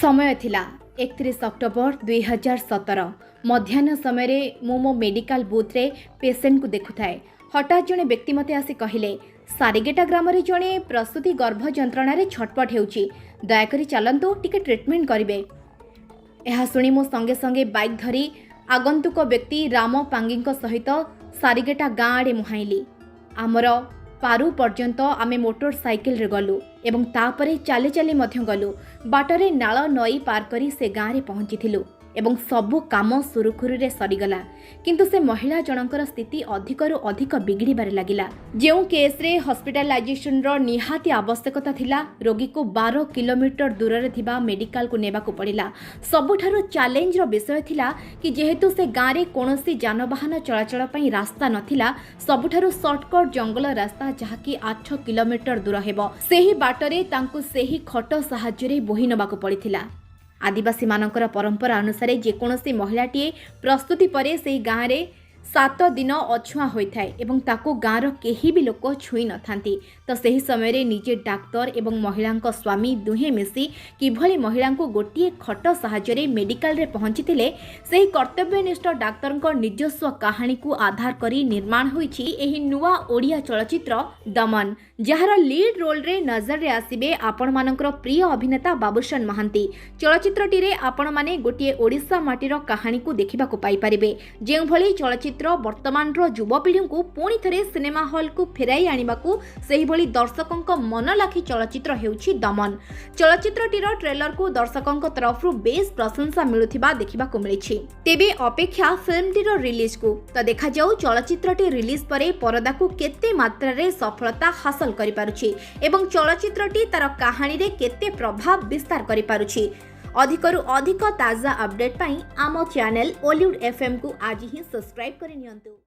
समय थिला 31 अक्टोबर 2017 मध्याह्न समय मो मेडिकल बूथ रे पेसेंट को देखुए। हठात जड़े व्यक्ति मते आसी कहले सारिगेटा ग्राम रे जड़े प्रसूति गर्भ जंत्रणा रे छटपट हेउची, दयाकरी चलंतु टिके ट्रीटमेंट करिवे। यह शुणी मो संगे संगे बाइक धरी आगंतुक व्यक्ति राम पांगी सहित सारिगेटा गाँ आड़े मुहाइली। आमर पारु पर्यंत आमे मोटरसाइकेल रे गलु एवं तापरे चाली चाली मध्य गलु। बाटरे नाଳ नई पार करी से गाँ रे पहुंचीथिलु एवं सबु काम सुरुखुरु रे सरीगला। किंतु से महिला जनकर स्थिति अधिकरु अधिक बिगड़ीबारे लागिला। जेउ केस रे हॉस्पिटलाइजेशन रो निहाती आवश्यकता थिला, रोगी को 12 किलोमीटर दूर रे थिबा मेडिकल को नेबा को पड़िला। सबुठारु चैलेंज रो विषय थिला कि जेहेतु से गाँ रे कोनोसी जानवाहन चलाचल पई रास्ता नथिला, सबुठारु शॉर्टकट जंगल रास्ता जहाकी 8 किलोमीटर दूर हेबो। सेही बाटरे तांकु सेही खट सहाय्य रे बोही नबाको पड़िथिला। आदिवासी मानकर परंपरा अनुसार जेकोसी महिलाटीए प्रस्तुति परे से गाँव रे 7 दिन अछुआ होता है एवं ताको गाँवर केही भी लोक छुई न थांती। तो सही समय रे निजे डाक्तर एवं महिला स्वामी दुहे मिसी किभली महिला को गोटे खट सहाय्य रे मेडिकल रे पहुंचीथिले, सेही कर्तव्यनिष्ठ डाक्तर निजस्व कहानी को आधार करी निर्माण होईछि एही नुआ ओडिया चलचित्र दमन, जार लीड रोल रे नजर रे आसीबे आपण मानकर प्रिय अभिनेता बाबूशान महांती। चलचित्रटी रे आपण माने गोटे ओडिशा माटीर कहानी को देखिबा को पाई परिबे। जेउ भली चलचित्र वर्तमान रो युवपीढ़ी को पुणी थरे सिनेमा हॉल को फेराई आनिबाकू सेही भली दर्शकों मन लाखी चलचित्र हेउछि दमन। चलचित्रटीर ट्रेलर को दर्शकों तरफ बेस प्रशंसा मिलुथिबा देखिबा को मिलिछि। तेबे अपेक्षा फिल्मटीर रिलीज को तो देखा जाऊ चलचित्रटी रिलीज परे परदा को केते मात्रा रे सफलता हासिल करि पारुछि एवं चलचित्रटी तार कहानी रे केते प्रभाव विस्तार करि पारुछि। अधिकरु अधिक ताजा अपडेट पाई आम चैनल ओलीवुड एफएम को आज ही सब्सक्राइब करि नियंतु।